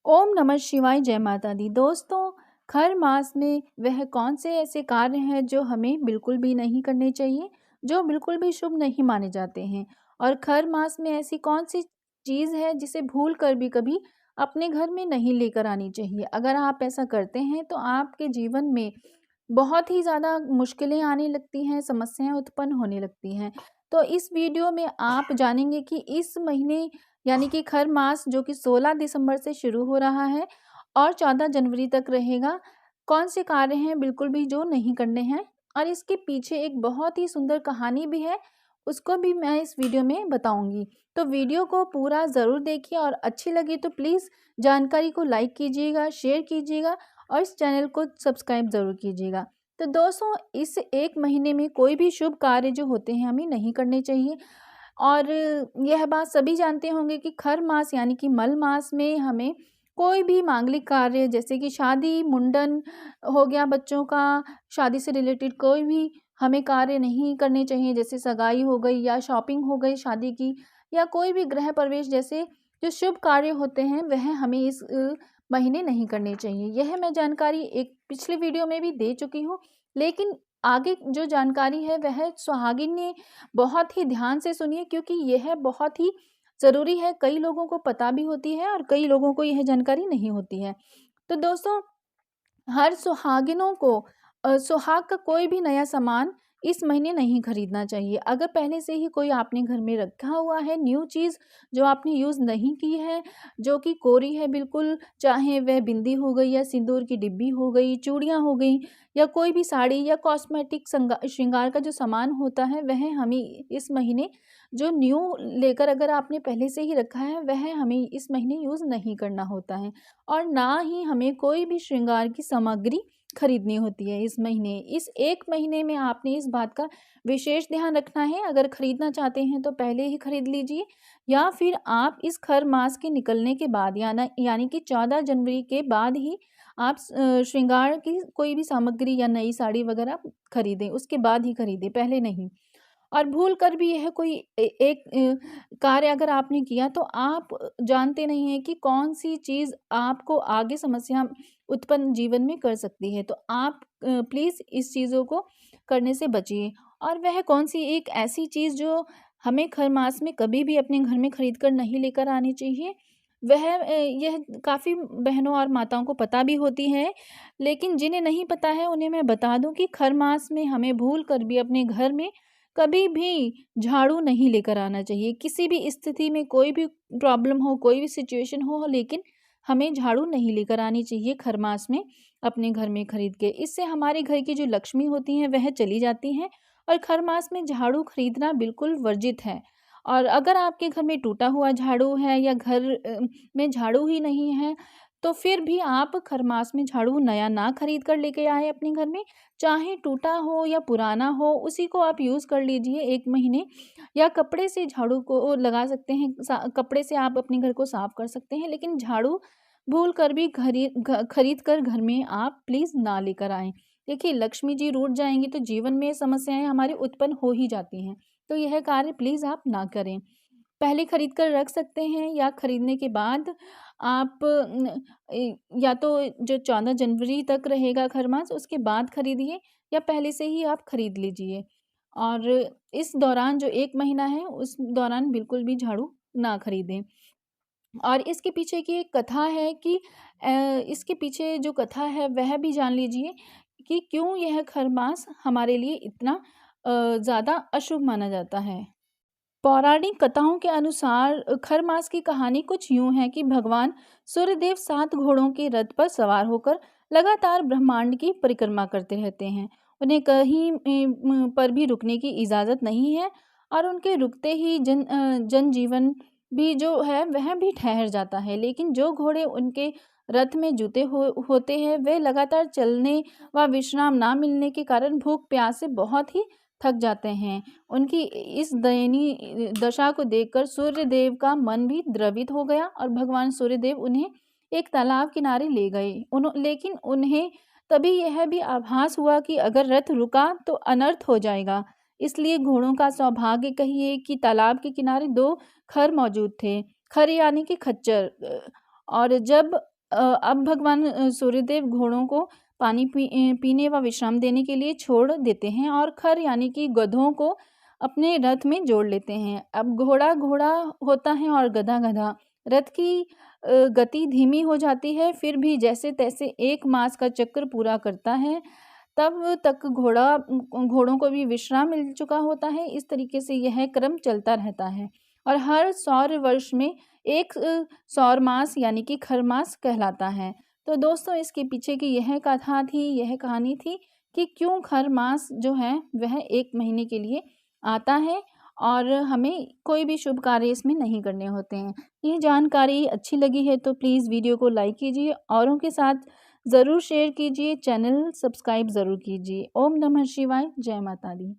ओम नमः शिवाय, जय माता दी। दोस्तों, खर मास में वह कौन से ऐसे कार्य हैं जो हमें बिल्कुल भी नहीं करने चाहिए, जो बिल्कुल भी शुभ नहीं माने जाते हैं। और खर मास में ऐसी कौन सी चीज़ है जिसे भूल कर भी कभी अपने घर में नहीं लेकर आनी चाहिए। अगर आप ऐसा करते हैं तो आपके जीवन में बहुत ही ज़्यादा मुश्किलें आने लगती हैं, समस्याएं उत्पन्न होने लगती हैं। तो इस वीडियो में आप जानेंगे कि इस महीने यानी कि खर मास जो कि 16 दिसंबर से शुरू हो रहा है और 14 जनवरी तक रहेगा, कौन से कार्य हैं बिल्कुल भी जो नहीं करने हैं। और इसके पीछे एक बहुत ही सुंदर कहानी भी है, उसको भी मैं इस वीडियो में बताऊंगी। तो वीडियो को पूरा ज़रूर देखिए और अच्छी लगी तो प्लीज़ जानकारी को लाइक कीजिएगा, शेयर कीजिएगा और इस चैनल को सब्सक्राइब ज़रूर कीजिएगा। तो दोस्तों, इस एक महीने में कोई भी शुभ कार्य जो होते हैं हमें नहीं करने चाहिए। और यह बात सभी जानते होंगे कि खर मास यानी कि मल मास में हमें कोई भी मांगलिक कार्य जैसे कि शादी, मुंडन हो गया बच्चों का, शादी से रिलेटेड कोई भी हमें कार्य नहीं करने चाहिए। जैसे सगाई हो गई या शॉपिंग हो गई शादी की, या कोई भी गृह प्रवेश जैसे जो शुभ कार्य होते हैं वह हमें इस महीने नहीं करने चाहिए। यह मैं जानकारी एक पिछली वीडियो में भी दे चुकी हूँ, लेकिन आगे जो जानकारी है वह सुहागिन ने बहुत ही ध्यान से सुनिए, क्योंकि यह बहुत ही ज़रूरी है। कई लोगों को पता भी होती है और कई लोगों को यह जानकारी नहीं होती है। तो दोस्तों, हर सुहागिनों को सुहाग का कोई भी नया सामान इस महीने नहीं खरीदना चाहिए। अगर पहले से ही कोई आपने घर में रखा हुआ है न्यू चीज़ जो आपने यूज़ नहीं की है, जो कि कोरी है बिल्कुल, चाहे वह बिंदी हो गई या सिंदूर की डिब्बी हो गई, चूड़ियाँ हो गई या कोई भी साड़ी या कॉस्मेटिक श्रृंगार का जो सामान होता है, वह हमें इस महीने जो न्यू लेकर अगर आपने पहले से ही रखा है वह हमें इस महीने यूज़ नहीं करना होता है। और ना ही हमें कोई भी श्रृंगार की सामग्री खरीदनी होती है इस महीने। इस 1 महीने में आपने इस बात का विशेष ध्यान रखना है। अगर खरीदना चाहते हैं तो पहले ही खरीद लीजिए, या फिर आप इस खर मास के निकलने के बाद यानी कि 14 जनवरी के बाद ही आप श्रृंगार की कोई भी सामग्री या नई साड़ी वगैरह खरीदें, उसके बाद ही खरीदें, पहले नहीं। और भूल कर भी यह कोई एक कार्य अगर आपने किया तो आप जानते नहीं हैं कि कौन-सी चीज़ आपको आगे समस्या उत्पन्न जीवन में कर सकती है। तो आप प्लीज़ इस चीज़ों को करने से बचिए। और वह कौन-सी एक ऐसी चीज़ जो हमें खर मास में कभी भी अपने घर में खरीद कर नहीं लेकर आनी चाहिए, वह यह काफ़ी बहनों और माताओं को पता भी होती है, लेकिन जिन्हें नहीं पता है उन्हें मैं बता दूँ कि खर मास में हमें भूल कर भी अपने घर में कभी भी झाड़ू नहीं लेकर आना चाहिए। किसी भी स्थिति में कोई भी प्रॉब्लम हो, कोई भी सिचुएशन हो, लेकिन हमें झाड़ू नहीं लेकर आनी चाहिए खर मास में अपने घर में खरीद के। इससे हमारे घर की जो लक्ष्मी होती हैं वह चली जाती हैं। और खर मास में झाड़ू खरीदना बिल्कुल वर्जित है। और अगर आपके घर में टूटा हुआ झाड़ू है या घर में झाड़ू ही नहीं है, तो फिर भी आप खर मास में झाड़ू नया ना खरीद कर लेके आएँ अपने घर में। चाहे टूटा हो या पुराना हो, उसी को आप यूज़ कर लीजिए 1 महीने। या कपड़े से झाड़ू को लगा सकते हैं, कपड़े से आप अपने घर को साफ कर सकते हैं, लेकिन झाड़ू भूल कर भी खरीद कर घर में आप प्लीज़ ना लेकर आएँ। देखिए, लक्ष्मी जी रूठ जाएँगी तो जीवन में समस्याएँ हमारी उत्पन्न हो ही जाती हैं। तो यह कार्य प्लीज़ आप ना करें। पहले खरीद कर रख सकते हैं, या खरीदने के बाद आप या तो जो 14 जनवरी तक रहेगा खरमास उसके बाद खरीदिए, या पहले से ही आप खरीद लीजिए। और इस दौरान जो 1 महीना है उस दौरान बिल्कुल भी झाड़ू ना खरीदें। और इसके पीछे की एक कथा है कि इसके पीछे जो कथा है वह भी जान लीजिए कि क्यों यह खरमास हमारे लिए इतना ज़्यादा अशुभ माना जाता है। पौराणिक कथाओं के अनुसार खर मास की कहानी कुछ यूं है कि भगवान सूर्यदेव 7 घोड़ों के रथ पर सवार होकर लगातार ब्रह्मांड की परिक्रमा करते रहते हैं। उन्हें कहीं पर भी रुकने की इजाज़त नहीं है, और उनके रुकते ही जनजीवन भी जो है वह भी ठहर जाता है। लेकिन जो घोड़े उनके रथ में जुते होते हैं वे लगातार चलने व विश्राम ना मिलने के कारण भूख प्यास से बहुत ही थक जाते हैं। उनकी इस दयनीय दशा को देखकर सूर्यदेव का मन भी द्रवित हो गया और भगवान सूर्यदेव उन्हें एक तालाब किनारे ले गए। लेकिन उन्हें तभी यह भी आभास हुआ कि अगर रथ रुका तो अनर्थ हो जाएगा। इसलिए घोड़ों का सौभाग्य कहिए कि तालाब के किनारे 2 खर मौजूद थे। खर यानी कि खच्चर। और जब अब भगवान सूर्यदेव घोड़ों को पानी पीने व विश्राम देने के लिए छोड़ देते हैं और खर यानी कि गधों को अपने रथ में जोड़ लेते हैं। अब घोड़ा घोड़ा होता है और गधा गधा। रथ की गति धीमी हो जाती है, फिर भी जैसे तैसे 1 मास का चक्र पूरा करता है। तब तक घोड़ों को भी विश्राम मिल चुका होता है। इस तरीके से यह क्रम चलता रहता है और हर सौर वर्ष में एक सौर मास यानी कि खरमास कहलाता है। तो दोस्तों, इसके पीछे की यह कथा थी, यह कहानी थी कि क्यों खरमास जो है वह 1 महीने के लिए आता है और हमें कोई भी शुभ कार्य इसमें नहीं करने होते हैं। ये जानकारी अच्छी लगी है तो प्लीज़ वीडियो को लाइक कीजिए, औरों के साथ ज़रूर शेयर कीजिए, चैनल सब्सक्राइब ज़रूर कीजिए। ओम नमः शिवाय, जय माता दी।